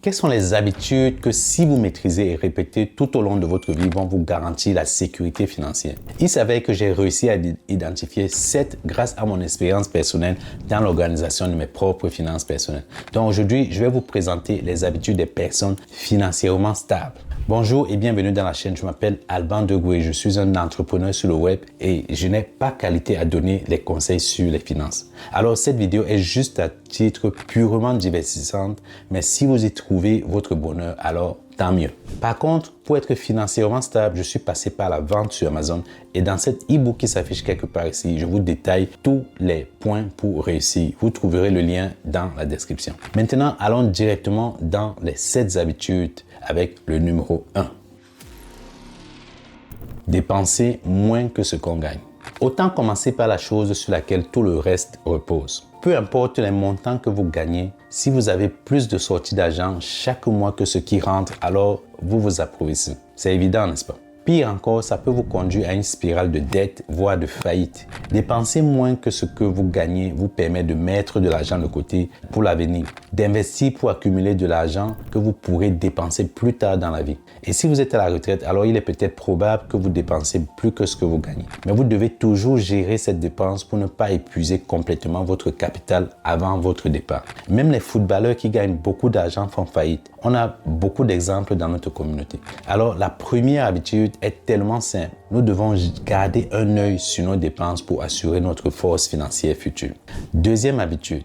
Quelles sont les habitudes que si vous maîtrisez et répétez tout au long de votre vie vont vous garantir la sécurité financière? Il s'avère que j'ai réussi à identifier 7 grâce à mon expérience personnelle dans l'organisation de mes propres finances personnelles. Donc aujourd'hui, je vais vous présenter les habitudes des personnes financièrement stables. Bonjour et bienvenue dans la chaîne. Je m'appelle Alban Degoué. Je suis un entrepreneur sur le web et je n'ai pas qualité à donner les conseils sur les finances. Alors cette vidéo est juste à titre purement divertissante, mais si vous y trouvez votre bonheur, alors tant mieux. Par contre, pour être financièrement stable, je suis passé par la vente sur Amazon et dans cet e-book qui s'affiche quelque part ici, je vous détaille tous les points pour réussir. Vous trouverez le lien dans la description. Maintenant, allons directement dans les 7 habitudes avec le numéro 1. Dépenser moins que ce qu'on gagne. Autant commencer par la chose sur laquelle tout le reste repose. Peu importe les montants que vous gagnez, si vous avez plus de sorties d'argent chaque mois que ce qui rentre, alors vous vous appauvrissez. C'est évident, n'est-ce pas? Pire encore, ça peut vous conduire à une spirale de dette, voire de faillite. Dépenser moins que ce que vous gagnez vous permet de mettre de l'argent de côté pour l'avenir, d'investir pour accumuler de l'argent que vous pourrez dépenser plus tard dans la vie. Et si vous êtes à la retraite, alors il est peut-être probable que vous dépensez plus que ce que vous gagnez. Mais vous devez toujours gérer cette dépense pour ne pas épuiser complètement votre capital avant votre départ. Même les footballeurs qui gagnent beaucoup d'argent font faillite. On a beaucoup d'exemples dans notre communauté. Alors la première habitude est tellement simple. Nous devons garder un œil sur nos dépenses pour assurer notre force financière future. Deuxième habitude,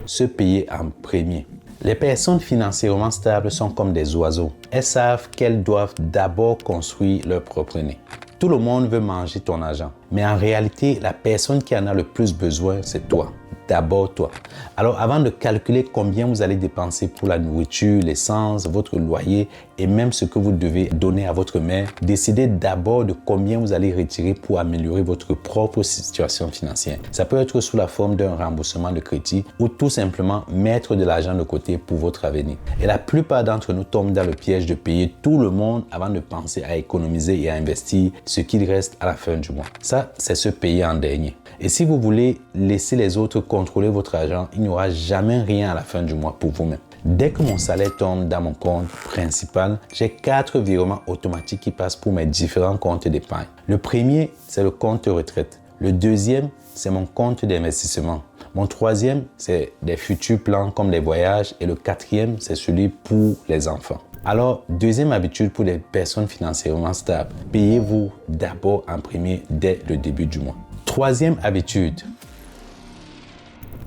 se payer en premier. Les personnes financièrement stables sont comme des oiseaux. Elles savent qu'elles doivent d'abord construire leur propre nid. Tout le monde veut manger ton argent, mais en réalité, la personne qui en a le plus besoin, c'est toi. D'abord toi. Alors avant de calculer combien vous allez dépenser pour la nourriture, l'essence, votre loyer et même ce que vous devez donner à votre mère, décidez d'abord de combien vous allez retirer pour améliorer votre propre situation financière. Ça peut être sous la forme d'un remboursement de crédit ou tout simplement mettre de l'argent de côté pour votre avenir. Et la plupart d'entre nous tombent dans le piège de payer tout le monde avant de penser à économiser et à investir ce qu'il reste à la fin du mois. Ça, c'est se payer en dernier. Et si vous voulez laisser les autres contrôler votre argent, il n'y aura jamais rien à la fin du mois pour vous-même. Dès que mon salaire tombe dans mon compte principal, j'ai 4 virements automatiques qui passent pour mes différents comptes d'épargne. Le premier, c'est le compte retraite. Le deuxième, c'est mon compte d'investissement. Mon troisième, c'est des futurs plans comme les voyages. Et le quatrième, c'est celui pour les enfants. Alors, deuxième habitude pour les personnes financièrement stables, payez-vous d'abord en premier dès le début du mois. Troisième habitude,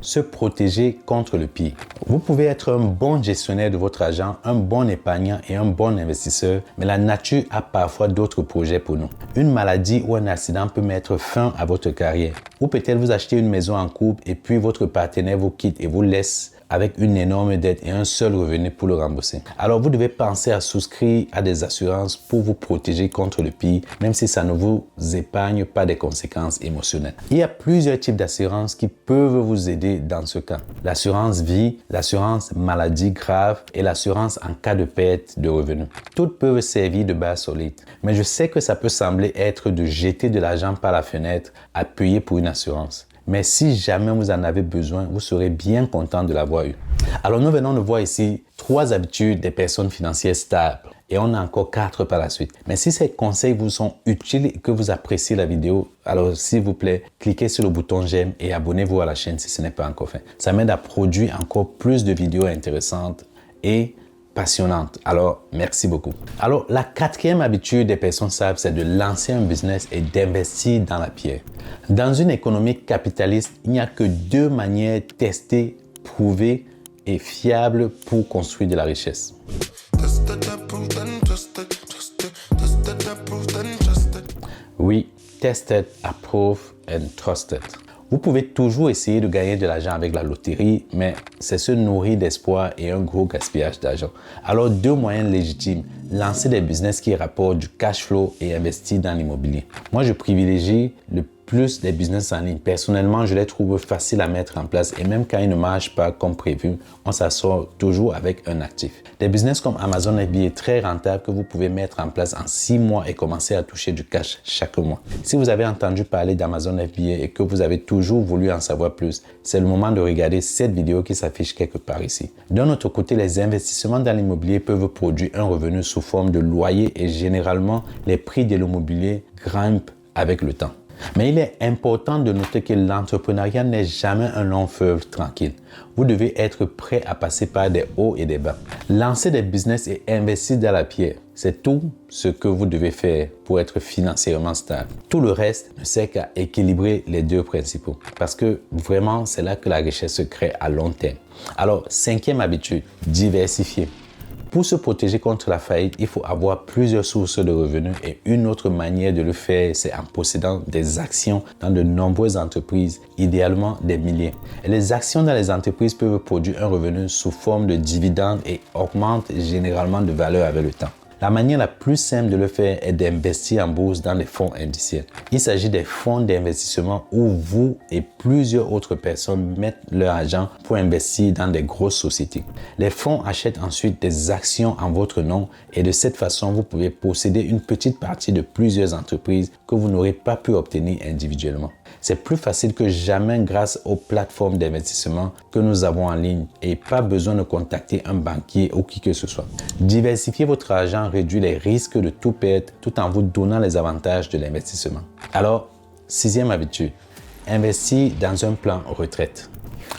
se protéger contre le pire. Vous pouvez être un bon gestionnaire de votre argent, un bon épargnant et un bon investisseur, mais la nature a parfois d'autres projets pour nous. Une maladie ou un accident peut mettre fin à votre carrière. Ou peut-être vous achetez une maison en couple et puis votre partenaire vous quitte et vous laisse avec une énorme dette et un seul revenu pour le rembourser. Alors vous devez penser à souscrire à des assurances pour vous protéger contre le pire, même si ça ne vous épargne pas des conséquences émotionnelles. Il y a plusieurs types d'assurances qui peuvent vous aider dans ce cas. L'assurance vie, l'assurance maladie grave et l'assurance en cas de perte de revenus. Toutes peuvent servir de base solide. Mais je sais que ça peut sembler être de jeter de l'argent par la fenêtre à payer pour une assurance. Mais si jamais vous en avez besoin, vous serez bien content de l'avoir eu. Alors nous venons de voir ici 3 habitudes des personnes financières stables. Et on a encore 4 par la suite. Mais si ces conseils vous sont utiles et que vous appréciez la vidéo, alors s'il vous plaît, cliquez sur le bouton j'aime et abonnez-vous à la chaîne si ce n'est pas encore fait. Ça m'aide à produire encore plus de vidéos intéressantes et passionnante. Alors, merci beaucoup. Alors, la 4e habitude des personnes stables, c'est de lancer un business et d'investir dans la pierre. Dans une économie capitaliste, il n'y a que 2 manières testées, prouvées et fiables pour construire de la richesse. Oui, tested, approved and trusted. Vous pouvez toujours essayer de gagner de l'argent avec la loterie, mais c'est se nourrir d'espoir et un gros gaspillage d'argent. Alors 2 moyens légitimes, lancer des business qui rapportent du cash flow et investir dans l'immobilier. Moi, je privilégie le plus des business en ligne. Personnellement, je les trouve faciles à mettre en place et même quand ils ne marchent pas comme prévu, on s'assure toujours avec un actif. Des business comme Amazon FBA très rentables que vous pouvez mettre en place en 6 mois et commencer à toucher du cash chaque mois. Si vous avez entendu parler d'Amazon FBA et que vous avez toujours voulu en savoir plus, c'est le moment de regarder cette vidéo qui s'affiche quelque part ici. D'un autre côté, les investissements dans l'immobilier peuvent produire un revenu sous forme de loyer et généralement, les prix de l'immobilier grimpent avec le temps. Mais il est important de noter que l'entrepreneuriat n'est jamais un long fleuve tranquille. Vous devez être prêt à passer par des hauts et des bas. Lancer des business et investir dans la pierre, c'est tout ce que vous devez faire pour être financièrement stable. Tout le reste ne sert qu'à équilibrer les deux principaux parce que vraiment, c'est là que la richesse se crée à long terme. Alors, 5e habitude, diversifier. Pour se protéger contre la faillite, il faut avoir plusieurs sources de revenus et une autre manière de le faire, c'est en possédant des actions dans de nombreuses entreprises, idéalement des milliers. Et les actions dans les entreprises peuvent produire un revenu sous forme de dividendes et augmentent généralement de valeur avec le temps. La manière la plus simple de le faire est d'investir en bourse dans les fonds indiciels. Il s'agit des fonds d'investissement où vous et plusieurs autres personnes mettent leur argent pour investir dans des grosses sociétés. Les fonds achètent ensuite des actions en votre nom et de cette façon, vous pouvez posséder une petite partie de plusieurs entreprises que vous n'aurez pas pu obtenir individuellement. C'est plus facile que jamais grâce aux plateformes d'investissement que nous avons en ligne et pas besoin de contacter un banquier ou qui que ce soit. Diversifier votre argent réduit les risques de tout perdre tout en vous donnant les avantages de l'investissement. Alors, 6e habitude, investir dans un plan retraite.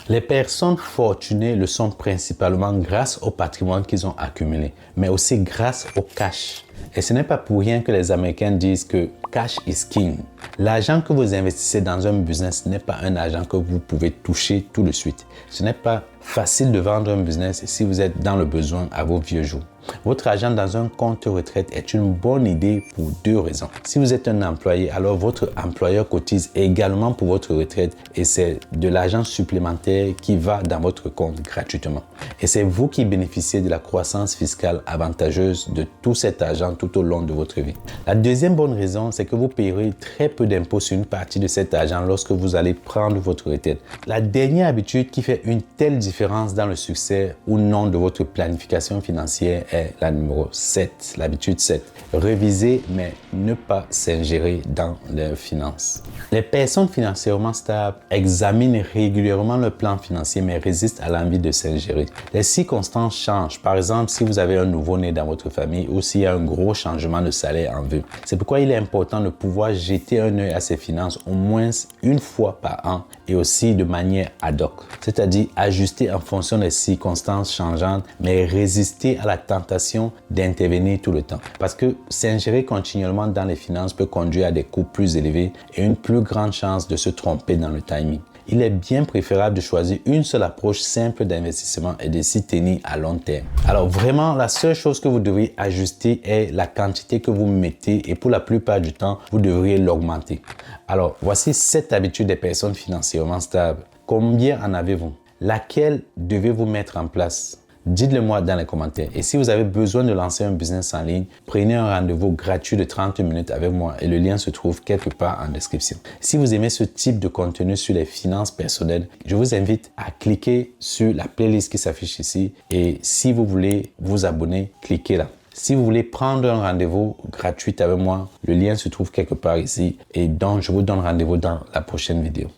Les personnes fortunées le sont principalement grâce au patrimoine qu'ils ont accumulé, mais aussi grâce au cash. Et ce n'est pas pour rien que les Américains disent que cash is king. L'argent que vous investissez dans un business n'est pas un argent que vous pouvez toucher tout de suite. Ce n'est pas facile de vendre un business si vous êtes dans le besoin à vos vieux jours. Votre argent dans un compte retraite est une bonne idée pour 2 raisons. Si vous êtes un employé, alors votre employeur cotise également pour votre retraite et c'est de l'argent supplémentaire qui va dans votre compte gratuitement. Et c'est vous qui bénéficiez de la croissance fiscale avantageuse de tout cet argent tout au long de votre vie. La deuxième bonne raison, c'est que vous payerez très peu d'impôts sur une partie de cet argent lorsque vous allez prendre votre retraite. La dernière habitude qui fait une telle différence dans le succès ou non de votre planification financière est la numéro 7, l'habitude 7. Réviser mais ne pas s'ingérer dans leurs finances. Les personnes financièrement stables examinent régulièrement leur plan financier mais résistent à l'envie de s'ingérer. Les circonstances changent. Par exemple, si vous avez un nouveau-né dans votre famille ou s'il y a un gros changement de salaire en vue. C'est pourquoi il est important de pouvoir jeter un œil à ses finances au moins une fois par an et aussi de manière ad hoc, c'est-à-dire ajuster en fonction des circonstances changeantes mais résister à la tentation d'intervenir tout le temps. Parce que s'ingérer continuellement dans les finances peut conduire à des coûts plus élevés et une plus grande chance de se tromper dans le timing. Il est bien préférable de choisir une seule approche simple d'investissement et de s'y tenir à long terme. Alors vraiment, la seule chose que vous devriez ajuster est la quantité que vous mettez et pour la plupart du temps, vous devriez l'augmenter. Alors voici 7 habitudes des personnes financièrement stables. Combien en avez-vous? Laquelle devez-vous mettre en place? Dites-le moi dans les commentaires. Et si vous avez besoin de lancer un business en ligne, prenez un rendez-vous gratuit de 30 minutes avec moi et le lien se trouve quelque part en description. Si vous aimez ce type de contenu sur les finances personnelles, je vous invite à cliquer sur la playlist qui s'affiche ici et si vous voulez vous abonner, cliquez là. Si vous voulez prendre un rendez-vous gratuit avec moi, le lien se trouve quelque part ici et donc je vous donne rendez-vous dans la prochaine vidéo.